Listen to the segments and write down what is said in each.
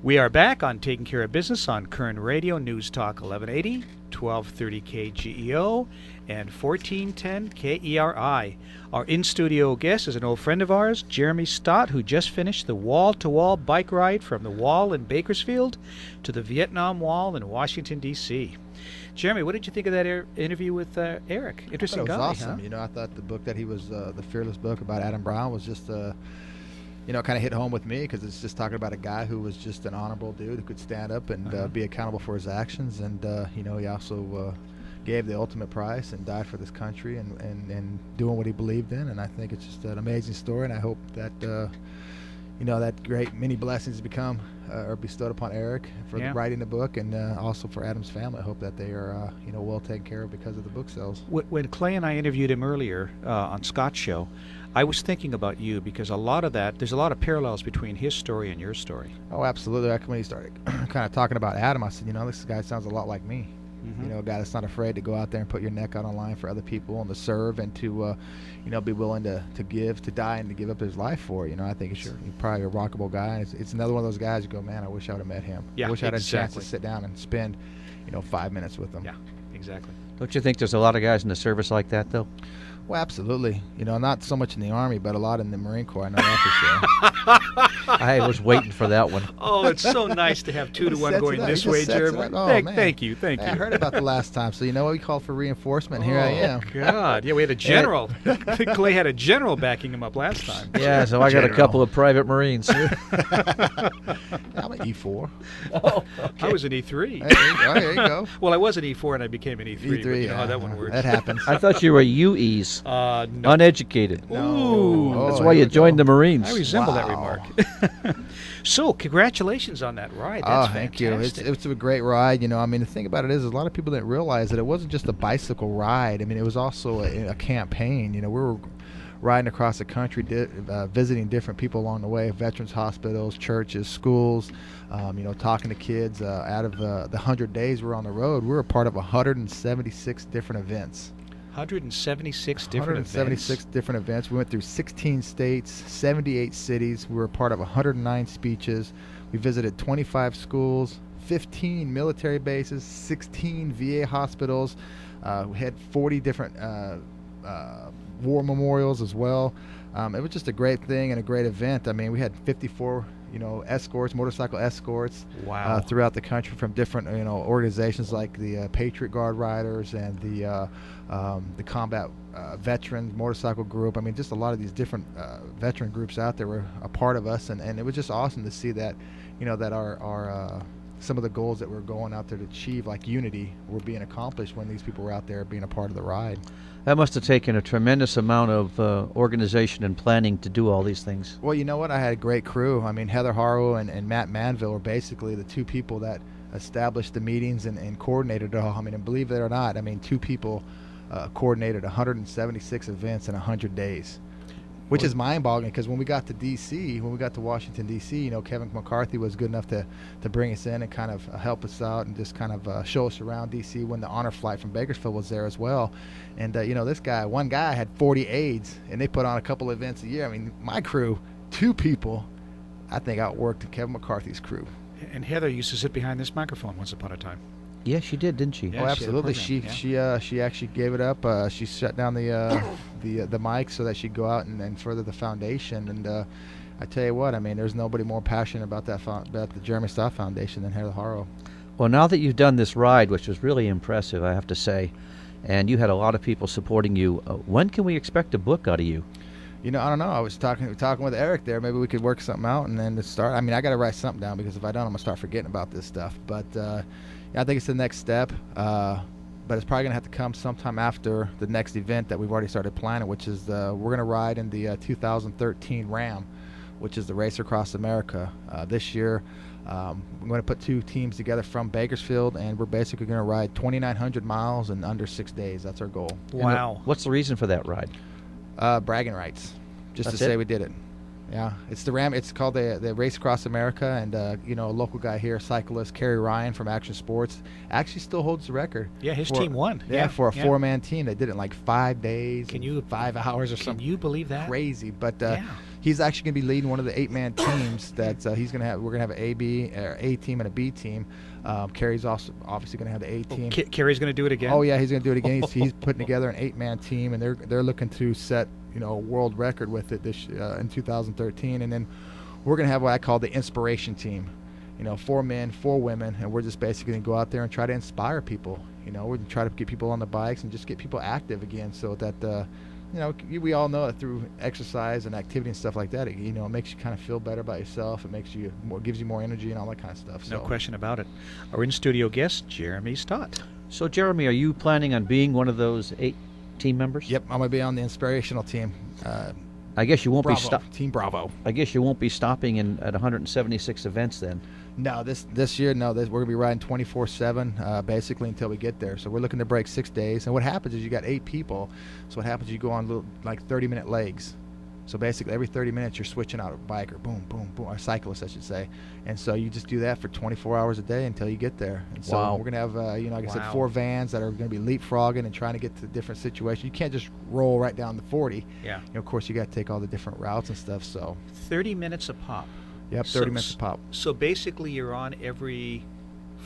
We are back on Taking Care of Business on Koerner Radio, News Talk 1180, 1230 KGEO, and 1410 KERI. Our in-studio guest is an old friend of ours, Jeremy Staat, who just finished the wall-to-wall bike ride from the Wall in Bakersfield to the Vietnam Wall in Washington, D.C. Jeremy, what did you think of that interview with Eric? Interesting guy, It was awesome. huh? I thought the book that he was, the Fearless book about Adam Brown was just, kind of hit home with me because it's just talking about a guy who was just an honorable dude who could stand up and be accountable for his actions. And, he also gave the ultimate price and died for this country and doing what he believed in. And I think it's just an amazing story. And I hope that, that great many blessings become are bestowed upon Eric for writing the book, and also for Adam's family. I hope that they are, well taken care of because of the book sales. When Clay and I interviewed him earlier on Scott's show, I was thinking about you because there's a lot of parallels between his story and your story. Oh, absolutely. When he started kind of talking about Adam, I said, this guy sounds a lot like me. A guy that's not afraid to go out there and put your neck out on the line for other people and to serve and to, be willing to give, to die, and to give up his life for. I think he's probably a rockable guy. It's another one of those guys you go, man, I wish I would have met him. Yeah, I wish I had a chance to sit down and spend, 5 minutes with him. Yeah, exactly. Don't you think there's a lot of guys in the service like that, though? Well, absolutely. Not so much in the Army, but a lot in the Marine Corps. I know that for sure. I was waiting for that one. Oh, it's so nice to have 2-to-1 going this way, Jeremy. Thank you. I heard about the last time, so you know what? We called for reinforcement. Here I am. God. Yeah, we had a general. Clay had a general backing him up last time. Yeah, so I got a couple of private Marines. I'm an E4. Oh, okay. I was an E3. There you go. Well, I was an E4 and I became an E3. But you know how that one works. That happens. I thought you were UEs. No. Uneducated. Ooh. That's why you joined the Marines. I resemble that remark. So, congratulations on that ride. That's thank fantastic. you. It's a great ride. The thing about it is a lot of people didn't realize that it wasn't just a bicycle ride. It was also a campaign. We were riding across the country, visiting different people along the way, veterans hospitals, churches, schools, talking to kids. Out of the 100 days we were on the road, we were a part of 176 different events. 176 different events. We went through 16 states, 78 cities. We were a part of 109 speeches. We visited 25 schools, 15 military bases, 16 VA hospitals. We had 40 different war memorials as well. It was just a great thing and a great event. We had 54 escorts, motorcycle escorts, throughout the country from different, organizations like the Patriot Guard Riders and the Combat Veterans Motorcycle Group. Just a lot of these different veteran groups out there were a part of us, and it was just awesome to see that, that our some of the goals that we're going out there to achieve, like unity, were being accomplished when these people were out there being a part of the ride. That must have taken a tremendous amount of organization and planning to do all these things. Well, you know what? I had a great crew. Heather Harrow and Matt Manville were basically the two people that established the meetings and coordinated it all. And believe it or not, two people coordinated 176 events in 100 days. Which is mind-boggling, because when we got to Washington, D.C., Kevin McCarthy was good enough to bring us in and kind of help us out and just kind of show us around D.C. when the honor flight from Bakersfield was there as well. And, one guy had 40 aides, and they put on a couple events a year. My crew, 2 people, I think outworked Kevin McCarthy's crew. And Heather used to sit behind this microphone once upon a time. Yeah, she did, didn't she? Yeah, absolutely. She actually gave it up. She shut down the mic so that she'd go out and further the foundation. And I tell you what, there's nobody more passionate about the Jeremy Staat Foundation than Heather Harrow. Well, now that you've done this ride, which was really impressive, I have to say, and you had a lot of people supporting you, when can we expect a book out of you? I don't know. I was talking with Eric there. Maybe we could work something out and then to start. I got to write something down, because if I don't, I'm going to start forgetting about this stuff. But I think it's the next step. But it's probably going to have to come sometime after the next event that we've already started planning, which is we're going to ride in the 2013 Ram, which is the Race Across America. This year, we're going to put 2 teams together from Bakersfield, and we're basically going to ride 2,900 miles in under 6 days. That's our goal. Wow. What's the reason for that ride? Bragging rights, just That's to say it? we did it. Yeah, it's the Ram. It's called the Race Across America, and a local guy here, cyclist Kerry Ryan from Action Sports, actually still holds the record. Yeah, his team won. Yeah, for a 4-man team, they did it in like 5 days. 5 hours or something. Can you believe that? Crazy, but He's actually going to be leading one of the 8-man teams that he's going to have. We're going to have A team and a B team. Kerry's also obviously going to have the A team. Kerry's going to do it again? Oh yeah, he's going to do it again. He's putting together an 8-man team, and they're looking to set a world record with it this in 2013. And then we're going to have what I call the inspiration team. 4 men, 4 women, and we're just basically going to go out there and try to inspire people. We're going to try to get people on the bikes and just get people active again, so that we all know that through exercise and activity and stuff like that, it makes you kind of feel better about yourself. It gives you more energy and all that kind of stuff. No question about it. Our in-studio guest, Jeremy Staat. So, Jeremy, are you planning on being one of those 8 team members? Yep, I'm going to be on the inspirational team. I guess you won't Team Bravo. I guess you won't be stopping at 176 events then. No, this year, we're going to be riding 24/7 basically until we get there. So we're looking to break 6 days. And what happens is you got 8 people. So what happens is you go on little 30-minute legs. So basically every 30 minutes you're switching out a biker, boom, boom, boom, or cyclist, I should say. And so you just do that for 24 hours a day until you get there. And so we're going to have, like I said, 4 vans that are going to be leapfrogging and trying to get to different situations. You can't just roll right down the 40. Yeah. Of course, you got to take all the different routes and stuff. So 30 minutes a pop. Yep, 30 minutes a pop. So basically you're on every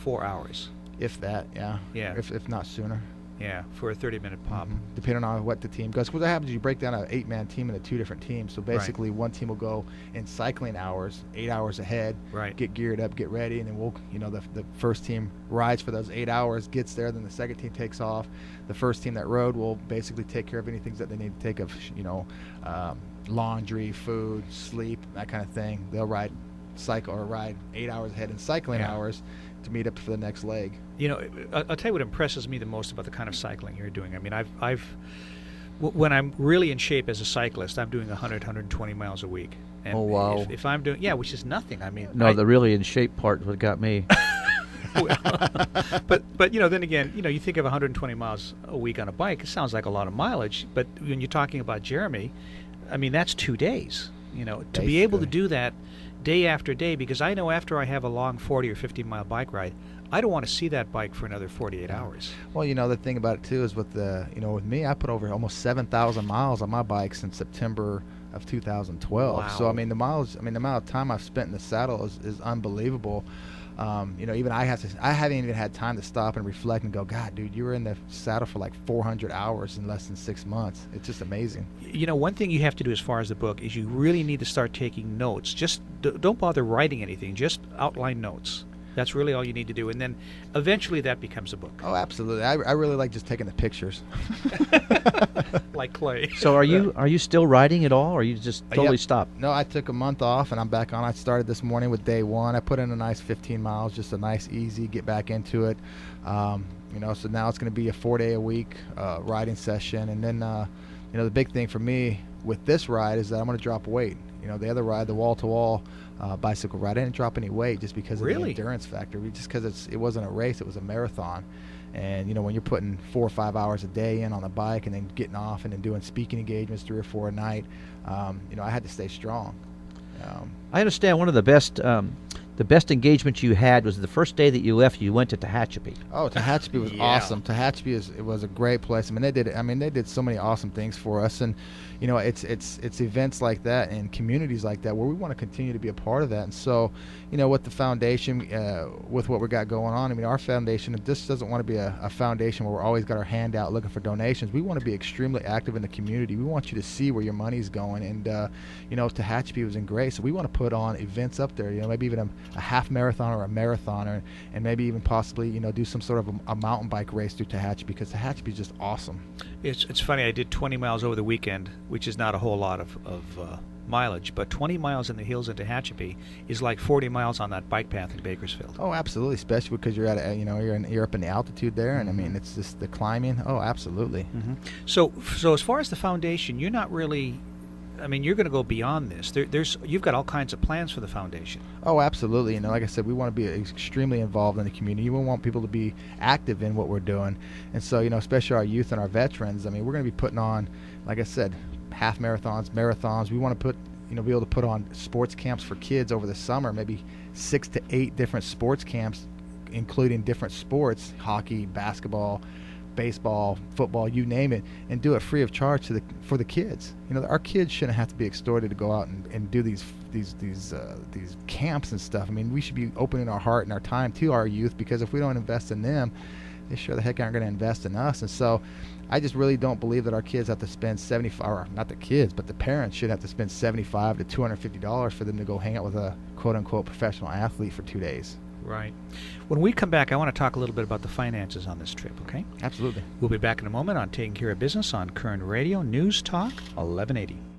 4 hours. If that, yeah. Yeah. If not sooner. Yeah, for a 30-minute pop. Mm-hmm. Depending on what the team goes. Because what happens is you break down an 8-man team into 2 different teams. So basically one team will go in cycling hours, 8 hours ahead, get geared up, get ready, and then we'll, the first team rides for those 8 hours, gets there, then the second team takes off. The first team that rode will basically take care of anything that they need to take of, laundry, food, sleep, that kind of thing. They'll ride 8 hours ahead in cycling hours to meet up for the next leg. I'll tell you what impresses me the most about the kind of cycling you're doing. I mean, when I'm really in shape as a cyclist, I'm doing 120 miles a week. And oh, wow. If I'm doing, which is nothing. I mean, no, the really in shape part what got me. but then again, you think of 120 miles a week on a bike, it sounds like a lot of mileage. But when you're talking about Jeremy, I mean, that's 2 days. To be able to do that day after day, because I know after I have a long 40 or 50 mile bike ride, I don't want to see that bike for another 48 hours. Well, the thing about it too is with with me, I put over almost 7,000 miles on my bike since September of 2012. Wow. So the amount of time I've spent in the saddle is unbelievable. Even I haven't even had time to stop and reflect and go, God, dude, you were in the saddle for like 400 hours in less than 6 months. It's just amazing. One thing you have to do as far as the book is you really need to start taking notes. Just don't bother writing anything. Just outline notes. That's really all you need to do, and then eventually that becomes a book. Oh, absolutely. I really like just taking the pictures. Like clay. So are you still riding at all, or you just totally stopped? No, I took a month off, and I'm back on. I started this morning with day 1. I put in a nice 15 miles, just a nice, easy, get back into it. So now it's going to be a 4-day-a-week riding session, and then the big thing for me with this ride is that I'm going to drop weight. The other ride, the wall-to-wall bicycle ride, I didn't drop any weight just because of the endurance factor. Just because it wasn't a race, it was a marathon. And, when you're putting 4 or 5 hours a day in on the bike and then getting off and then doing speaking engagements 3 or 4 a night, I had to stay strong. I understand one of the best engagements you had was the first day that you left. You went to Tehachapi. Oh, Tehachapi was awesome. Tehachapi was a great place. They did so many awesome things for us, and it's events like that and communities like that where we want to continue to be a part of that. And so, with the foundation, with what we got going on, our foundation just doesn't want to be a foundation where we're always got our hand out looking for donations. We want to be extremely active in the community. We want you to see where your money's going, and Tehachapi was in great, so we want to put on events up there. Maybe even a half marathon or a marathon, and maybe even possibly do some sort of a mountain bike race through Tehachapi, because Tehachapi is just awesome. It's funny, I did 20 miles over the weekend, which is not a whole lot of mileage, but 20 miles in the hills in Tehachapi is like 40 miles on that bike path in Bakersfield. Oh, absolutely, especially because you're at you're up in the altitude there, and it's just the climbing. Oh, absolutely. Mm-hmm. So as far as the foundation, you're not really. You're going to go beyond this. You've got all kinds of plans for the foundation. Oh, absolutely. Like I said, we want to be extremely involved in the community. We want people to be active in what we're doing. And so, especially our youth and our veterans, we're going to be putting on, like I said, half marathons, marathons. We want to be able to put on sports camps for kids over the summer, maybe 6 to 8 different sports camps, including different sports, hockey, basketball, baseball, football, you name it, and do it free of charge for the kids. Our kids shouldn't have to be extorted to go out and do these camps and stuff. I mean, we should be opening our heart and our time to our youth, because if we don't invest in them, they sure the heck aren't going to invest in us. And so I just really don't believe that our kids have to spend or not the kids, but the parents should have to spend $75 to $250 for them to go hang out with a quote-unquote professional athlete for 2 days. Right. When we come back, I want to talk a little bit about the finances on this trip, okay? Absolutely. We'll be back in a moment on Taking Care of Business on Koerner Radio News Talk 1180.